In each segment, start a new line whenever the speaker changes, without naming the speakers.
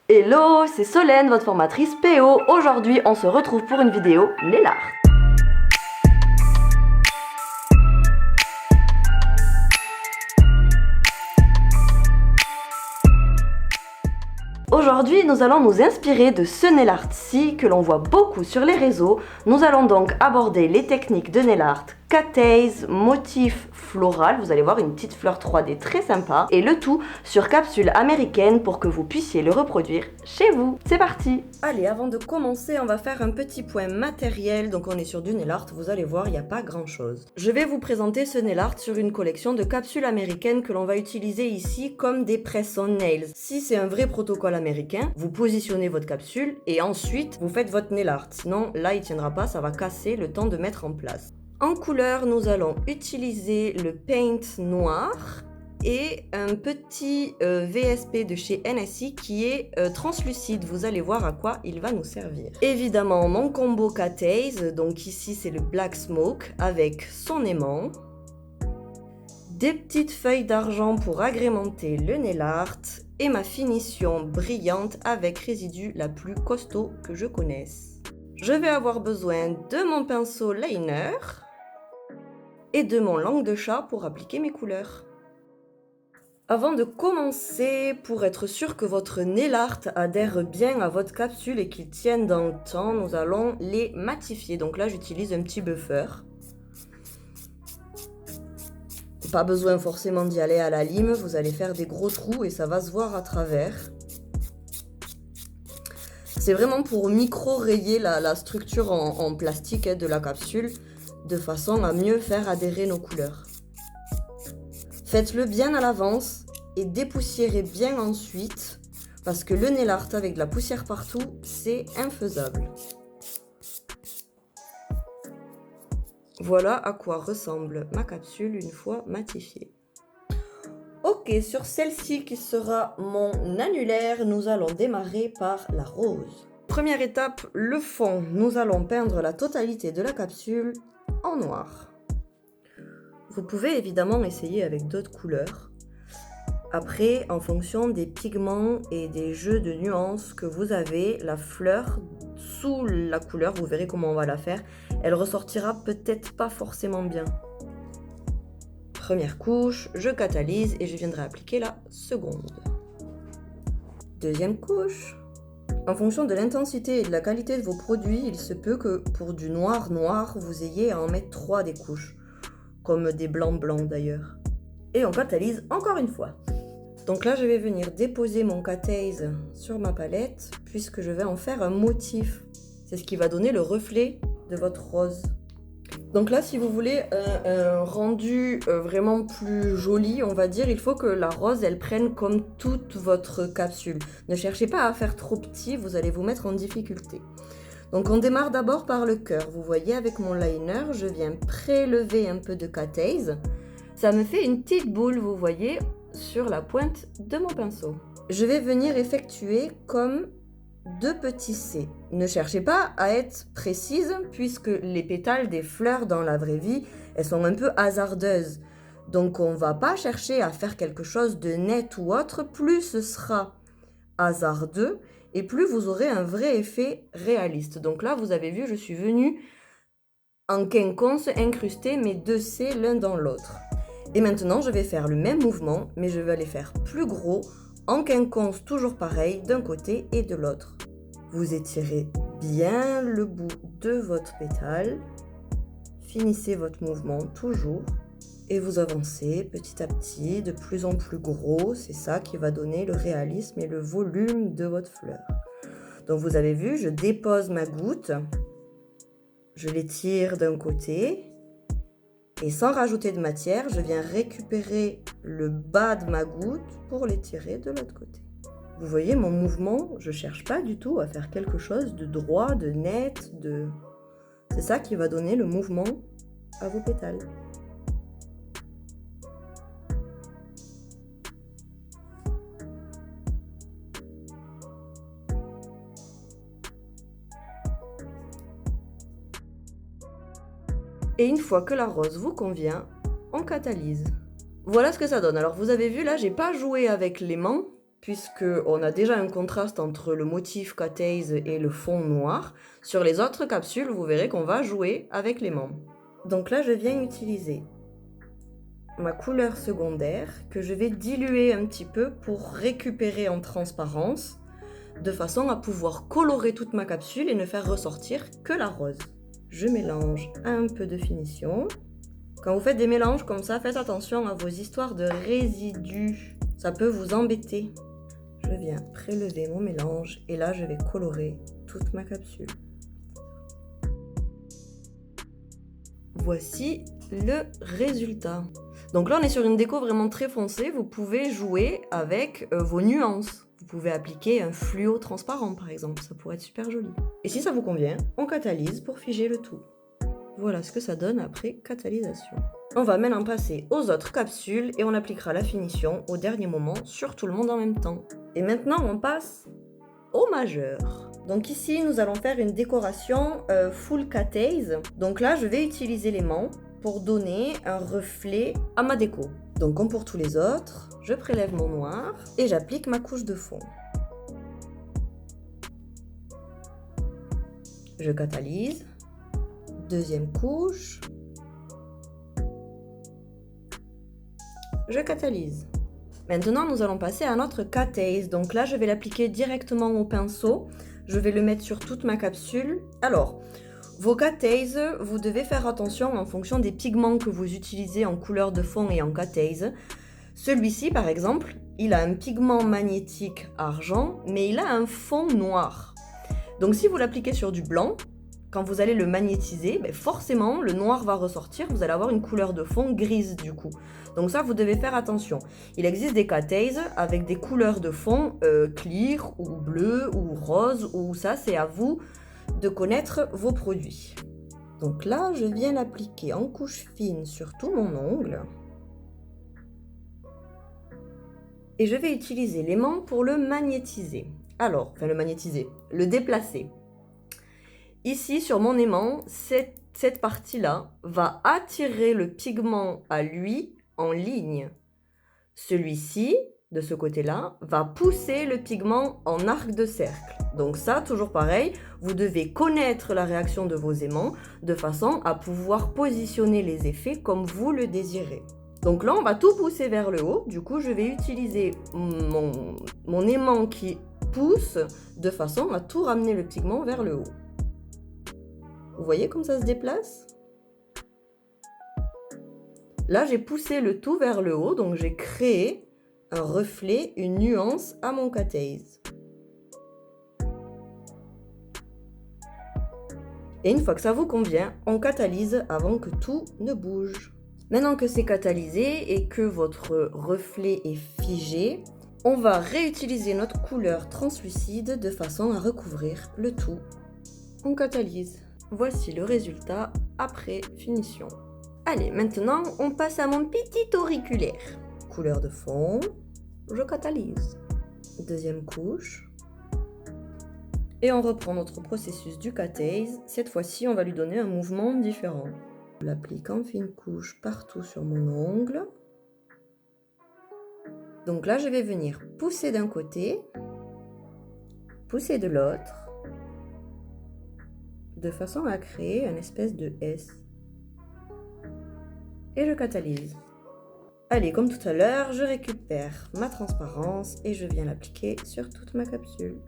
Hello, c'est Solène, votre formatrice PO. Aujourd'hui, on se retrouve pour une vidéo nail art. Aujourd'hui, nous allons nous inspirer de ce nail art-ci que l'on voit beaucoup sur les réseaux. Nous allons donc aborder les techniques de nail art, cat eyes, motif floral, vous allez voir une petite fleur 3D très sympa, et le tout sur capsule américaine pour que vous puissiez le reproduire chez vous. C'est parti! Allez, avant de commencer, on va faire un petit point matériel. Donc on est sur du nail art, vous allez voir, il n'y a pas grand chose. Je vais vous présenter ce nail art sur une collection de capsules américaines que l'on va utiliser ici comme des press-on nails. Si c'est un vrai protocole américain, vous positionnez votre capsule et ensuite vous faites votre nail art. Sinon, là, il tiendra pas, ça va casser le temps de mettre en place. En couleur, nous allons utiliser le paint noir et un petit VSP de chez NSI qui est translucide. Vous allez voir à quoi il va nous servir. Évidemment, mon combo cat eyes, donc ici c'est le Black Smoke avec son aimant. Des petites feuilles d'argent pour agrémenter le nail art et ma finition brillante avec résidu la plus costaud que je connaisse. Je vais avoir besoin de mon pinceau liner et de mon langue de chat pour appliquer mes couleurs. Avant de commencer, pour être sûr que votre nail art adhère bien à votre capsule et qu'il tienne dans le temps, nous allons les matifier. Donc là, j'utilise un petit buffer. Pas besoin forcément d'y aller à la lime, vous allez faire des gros trous et ça va se voir à travers. C'est vraiment pour micro-rayer la structure en plastique de la capsule, de façon à mieux faire adhérer nos couleurs. Faites-le bien à l'avance et dépoussiérez bien ensuite, parce que le nail art avec de la poussière partout, c'est infaisable. Voilà à quoi ressemble ma capsule une fois matifiée. Ok, sur celle-ci qui sera mon annulaire, nous allons démarrer par la rose. Première étape, le fond. Nous allons peindre la totalité de la capsule en noir. Vous pouvez évidemment essayer avec d'autres couleurs. Après, en fonction des pigments et des jeux de nuances que vous avez, la fleur sous la couleur, vous verrez comment on va la faire, elle ressortira peut-être pas forcément bien. Première couche, je catalyse et je viendrai appliquer la seconde. Deuxième couche. En fonction de l'intensité et de la qualité de vos produits, il se peut que pour du noir, vous ayez à en mettre 3 des couches, comme des blancs d'ailleurs. Et on catalyse encore une fois. Donc là, je vais venir déposer mon cat eyes sur ma palette, puisque je vais en faire un motif. C'est ce qui va donner le reflet de votre rose. Donc là, si vous voulez un rendu vraiment plus joli, on va dire, il faut que la rose, elle prenne comme toute votre capsule. Ne cherchez pas à faire trop petit, vous allez vous mettre en difficulté. Donc on démarre d'abord par le cœur. Vous voyez, avec mon liner, je viens prélever un peu de cat eyes. Ça me fait une petite boule, vous voyez, sur la pointe de mon pinceau. Je vais venir effectuer comme 2 petits C. Ne cherchez pas à être précise puisque les pétales des fleurs dans la vraie vie, elles sont un peu hasardeuses. Donc on va pas chercher à faire quelque chose de net ou autre. Plus ce sera hasardeux et plus vous aurez un vrai effet réaliste. Donc là, vous avez vu, je suis venue en quinconce incruster mes 2 C l'un dans l'autre. Et maintenant, je vais faire le même mouvement, mais je vais les faire plus gros, en quinconce toujours pareil, d'un côté et de l'autre. Vous étirez bien le bout de votre pétale, finissez votre mouvement toujours, et vous avancez petit à petit, de plus en plus gros. C'est ça qui va donner le réalisme et le volume de votre fleur. Donc vous avez vu, je dépose ma goutte, je l'étire d'un côté, et sans rajouter de matière, je viens récupérer le bas de ma goutte pour l'étirer de l'autre côté. Vous voyez mon mouvement, je ne cherche pas du tout à faire quelque chose de droit, de net, C'est ça qui va donner le mouvement à vos pétales. Et une fois que la rose vous convient, on catalyse. Voilà ce que ça donne. Alors vous avez vu là, j'ai pas joué avec l'aimant puisqu'on a déjà un contraste entre le motif cat ace et le fond noir. Sur les autres capsules, vous verrez qu'on va jouer avec l'aimant. Donc là, je viens utiliser ma couleur secondaire que je vais diluer un petit peu pour récupérer en transparence, de façon à pouvoir colorer toute ma capsule et ne faire ressortir que la rose. Je mélange un peu de finition. Quand vous faites des mélanges comme ça, faites attention à vos histoires de résidus. Ça peut vous embêter. Je viens prélever mon mélange et là, je vais colorer toute ma capsule. Voici le résultat. Donc là, on est sur une déco vraiment très foncée. Vous pouvez jouer avec vos nuances. Vous pouvez appliquer un fluo transparent, par exemple. Ça pourrait être super joli. Et si ça vous convient, on catalyse pour figer le tout. Voilà ce que ça donne après catalysation. On va maintenant passer aux autres capsules et on appliquera la finition au dernier moment sur tout le monde en même temps. Et maintenant, on passe au majeur. Donc ici, nous allons faire une décoration full cat ace. Donc là, je vais utiliser l'aimant pour donner un reflet à ma déco. Donc comme pour tous les autres, je prélève mon noir et j'applique ma couche de fond. Je catalyse. Deuxième couche. Je catalyse. Maintenant, nous allons passer à notre cat ace. Donc là, je vais l'appliquer directement au pinceau. Je vais le mettre sur toute ma capsule. Alors, vos cat ace, vous devez faire attention en fonction des pigments que vous utilisez en couleur de fond et en cat ace. Celui-ci, par exemple, il a un pigment magnétique argent, mais il a un fond noir. Donc si vous l'appliquez sur du blanc, quand vous allez le magnétiser, forcément, le noir va ressortir. Vous allez avoir une couleur de fond grise du coup. Donc ça, vous devez faire attention. Il existe des cat ace avec des couleurs de fond clear ou bleu ou rose, ou ça, c'est à vous de connaître vos produits. Donc là, je viens l'appliquer en couche fine sur tout mon ongle. Et je vais utiliser l'aimant pour le magnétiser. Alors, le magnétiser, le déplacer. Ici, sur mon aimant, cette partie-là va attirer le pigment à lui en ligne. Celui-ci, de ce côté-là, va pousser le pigment en arc de cercle. Donc ça, toujours pareil, vous devez connaître la réaction de vos aimants de façon à pouvoir positionner les effets comme vous le désirez. Donc là, on va tout pousser vers le haut. Du coup, je vais utiliser mon aimant qui pousse de façon à tout ramener le pigment vers le haut. Vous voyez comme ça se déplace? Là, j'ai poussé le tout vers le haut, donc j'ai créé un reflet, une nuance à mon cat ace. Et une fois que ça vous convient, on catalyse avant que tout ne bouge. Maintenant que c'est catalysé et que votre reflet est figé, on va réutiliser notre couleur translucide de façon à recouvrir le tout. On catalyse. Voici le résultat après finition. Allez, maintenant, on passe à mon petit auriculaire. Couleur de fond, je catalyse. Deuxième couche. Et on reprend notre processus du cat ace. Cette fois-ci, on va lui donner un mouvement différent. Je l'applique en fine couche partout sur mon ongle. Donc là, je vais venir pousser d'un côté, pousser de l'autre, de façon à créer une espèce de S. Et je catalyse. Allez, comme tout à l'heure, je récupère ma transparence et je viens l'appliquer sur toute ma capsule.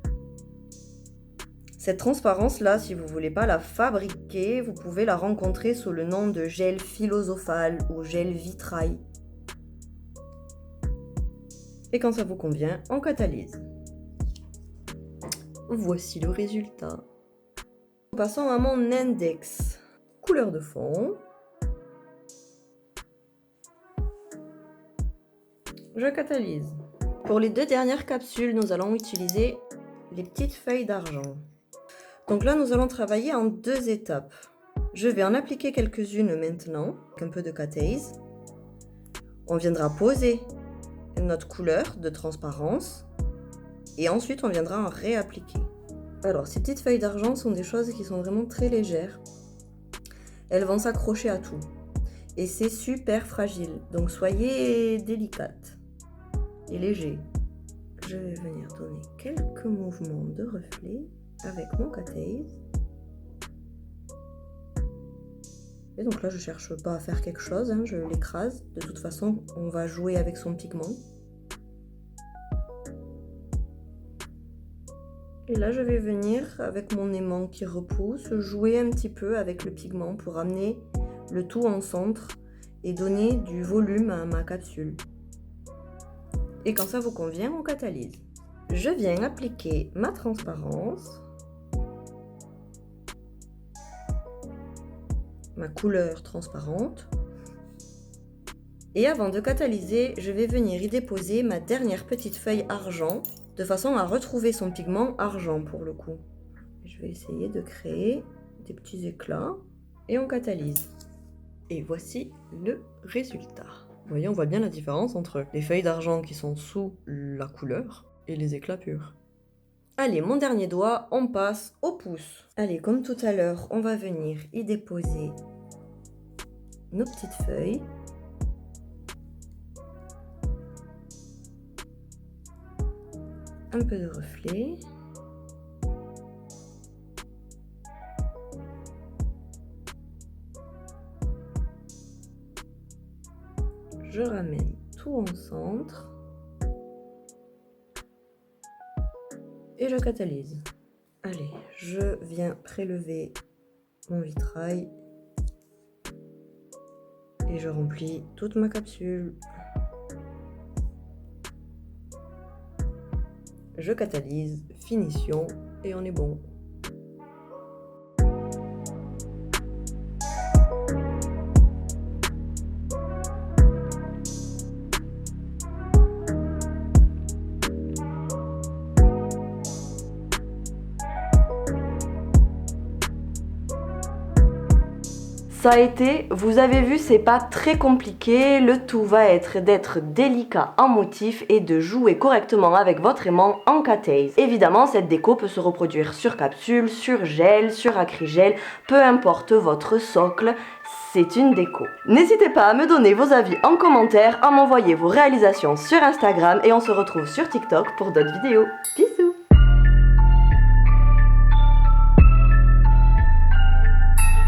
Cette transparence-là, si vous ne voulez pas la fabriquer, vous pouvez la rencontrer sous le nom de gel philosophal ou gel vitrail. Et quand ça vous convient, on catalyse. Voici le résultat. Passons à mon index. Couleur de fond. Je catalyse. Pour les deux dernières capsules, nous allons utiliser les petites feuilles d'argent. Donc là, nous allons travailler en deux étapes. Je vais en appliquer quelques-unes maintenant, avec un peu de cat ace. On viendra poser notre couleur de transparence et ensuite on viendra en réappliquer. Alors, ces petites feuilles d'argent sont des choses qui sont vraiment très légères. Elles vont s'accrocher à tout. Et c'est super fragile. Donc, soyez délicate et léger. je vais venir donner quelques mouvements de reflet avec mon Cat-Eyes. Et donc là, je cherche pas à faire quelque chose, hein, je l'écrase. De toute façon, on va jouer avec son pigment. Et là, je vais venir, avec mon aimant qui repousse, jouer un petit peu avec le pigment pour amener le tout en centre et donner du volume à ma capsule. Et quand ça vous convient, on catalyse. Je viens appliquer ma transparence, ma couleur transparente. Et avant de catalyser, je vais venir y déposer ma dernière petite feuille argent, de façon à retrouver son pigment argent pour le coup. Je vais essayer de créer des petits éclats et on catalyse. Et voici le résultat. Vous voyez, on voit bien la différence entre les feuilles d'argent qui sont sous la couleur et les éclats purs. Allez, mon dernier doigt, on passe au pouce. Allez, comme tout à l'heure, on va venir y déposer nos petites feuilles. Un peu de reflet. Je ramène tout en centre. Et je catalyse. Allez, je viens prélever mon vitrail. Et je remplis toute ma capsule. Je catalyse, finition, et on est bon. Ça a été, vous avez vu, c'est pas très compliqué, le tout va être d'être délicat en motif et de jouer correctement avec votre aimant en Cat-Eyes. Évidemment, cette déco peut se reproduire sur capsule, sur gel, sur acrygel, peu importe votre socle, c'est une déco. N'hésitez pas à me donner vos avis en commentaire, à m'envoyer vos réalisations sur Instagram et on se retrouve sur TikTok pour d'autres vidéos. Peace!